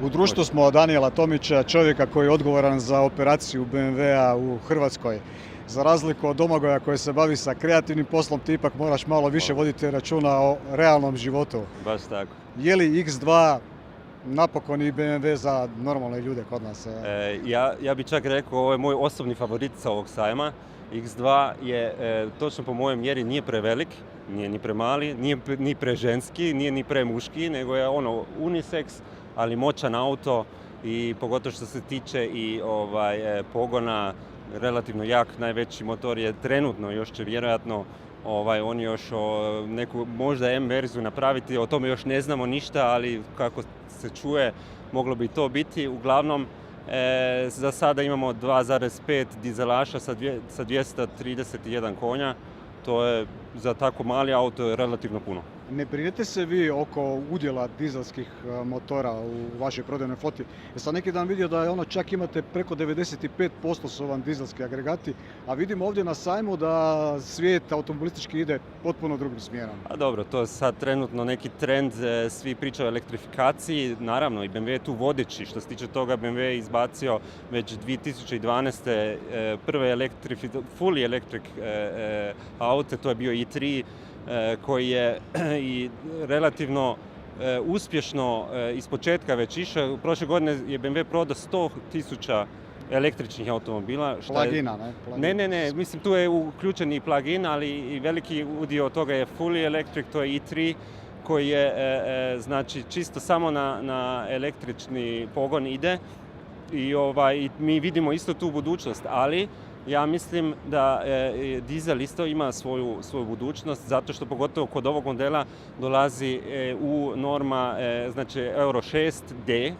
U društvu smo Danijela Tomića, čovjeka koji je odgovoran za operaciju BMW-a u Hrvatskoj. Za razliku od Domagoja koji se bavi sa kreativnim poslom, ti ipak moraš malo više voditi računa o realnom životu. Baš tako. Je li X2 napokon i BMW za normalne ljude kod nas? Ja bi čak rekao, ovo je moj osobni favorit sa ovog sajma. X2 je, točno po mojem mjeri, nije prevelik, nije ni premali, nije ni preženski, nije ni premuški, nego je unisex, ali moćan auto i pogotovo što se tiče i pogona, relativno jak, najveći motor je trenutno, još će vjerojatno oni još neku možda M verziju napraviti, o tome još ne znamo ništa, ali kako se čuje moglo bi to biti. Uglavnom, za sada imamo 2,5 dizelaša sa 231 konja, to je za tako mali auto je relativno puno. Ne brinete se vi oko udjela dizelskih motora u vašoj prodajnoj floti? Jer sam neki dan vidio da je čak imate preko 95% su vam dizelski agregati, a vidimo ovdje na sajmu da svijet automobilistički ide potpuno drugim smjerom. A dobro, to je sad trenutno neki trend, svi pričaju o elektrifikaciji, naravno i BMW je tu vodeći. Što se tiče toga, BMW je izbacio već 2012. prve fully electric aute, to je bio i3, koji je i relativno uspješno iz početka već išao. Prošle godine je BMW prodao 100.000 električnih automobila. Plug-ina, ne? Ne, mislim tu je uključen i plug-in, ali i veliki udio toga je fully electric, to je i3 koji je znači čisto samo na električni pogon ide i mi vidimo isto tu budućnost, ali ja mislim da dizel isto ima svoju budućnost, zato što pogotovo kod ovog modela dolazi EU norma, znači Euro 6D,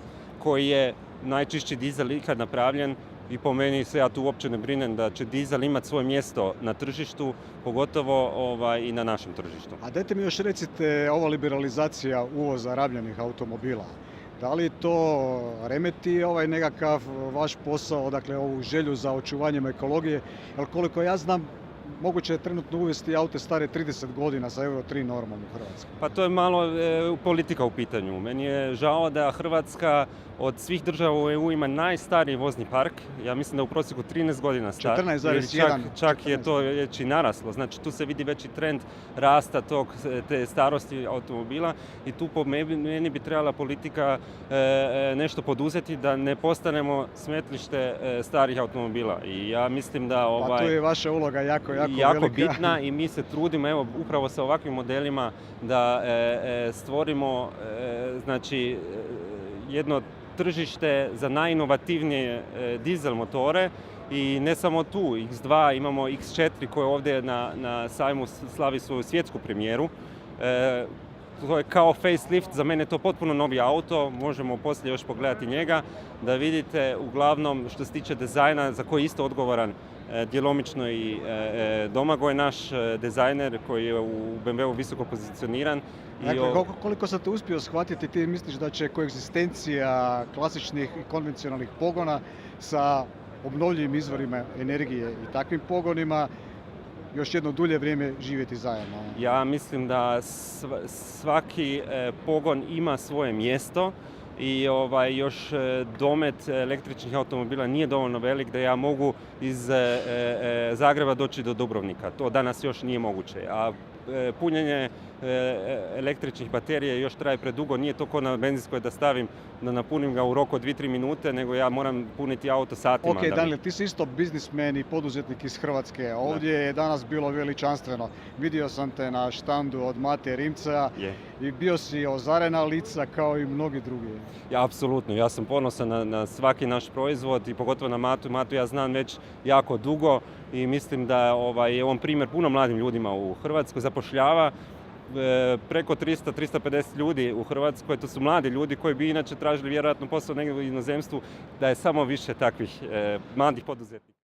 koji je najčišći dizel ikad napravljen i po meni se ja tu uopće ne brinem da će dizel imati svoje mjesto na tržištu, pogotovo i na našem tržištu. A dajte mi još recite, ova liberalizacija uvoza rabljenih automobila, da li to remeti nekakav vaš posao, dakle ovu želju za očuvanjem ekologije, jer koliko ja znam, moguće je trenutno uvesti aute stare 30 godina sa Euro 3 normom u Hrvatskoj? Pa to je malo politika u pitanju. Meni je žao da Hrvatska od svih država u EU ima najstariji vozni park. Ja mislim da u prosjeku 13 godina star. 14,1. Čak je to već i naraslo. Znači tu se vidi veći trend rasta te starosti automobila i tu po meni bi trebala politika nešto poduzeti da ne postanemo smetlište starih automobila. I ja mislim da Pa tu je vaša uloga jako velika. Bitna i mi se trudimo evo upravo sa ovakvim modelima da stvorimo znači jedno tržište za najinovativnije dizel motore i ne samo tu, X2, imamo X4 koji ovdje na sajmu slavi svoju svjetsku premijeru. To je kao facelift, za mene je to potpuno novi auto, možemo poslije još pogledati njega, da vidite uglavnom što se tiče dizajna za koji je isto odgovoran djelomično i Domagoj, naš dizajner koji je u BMW-u visoko pozicioniran. Dakle, koliko sam te uspio shvatiti, ti misliš da će koegzistencija klasičnih i konvencionalnih pogona sa obnovljivim izvorima energije i takvim pogonima još jedno dulje vrijeme živjeti zajedno? Ja mislim da svaki pogon ima svoje mjesto i još domet električnih automobila nije dovoljno velik da ja mogu iz Zagreba doći do Dubrovnika. To danas još nije moguće. A punjenje električnih baterija još traje predugo, nije to kao na benzinskoj da stavim, da napunim ga u roku od 2-3 minute, nego ja moram puniti auto satima. Ok, Daniel, ti si isto biznismen i poduzetnik iz Hrvatske. Ovdje je danas bilo veličanstveno. Vidio sam te na štandu od Mate Rimca i bio si ozarena lica kao i mnogi drugi. Ja, apsolutno. Ja sam ponosan na svaki naš proizvod i pogotovo na Matu. Matu ja znam već jako dugo i mislim da je on primjer puno mladim ljudima u Hrvatskoj. Zapošljava preko 300-350 ljudi u Hrvatskoj, to su mladi ljudi koji bi inače tražili vjerojatno posao negdje u inozemstvu, da je samo više takvih mladih poduzetnika.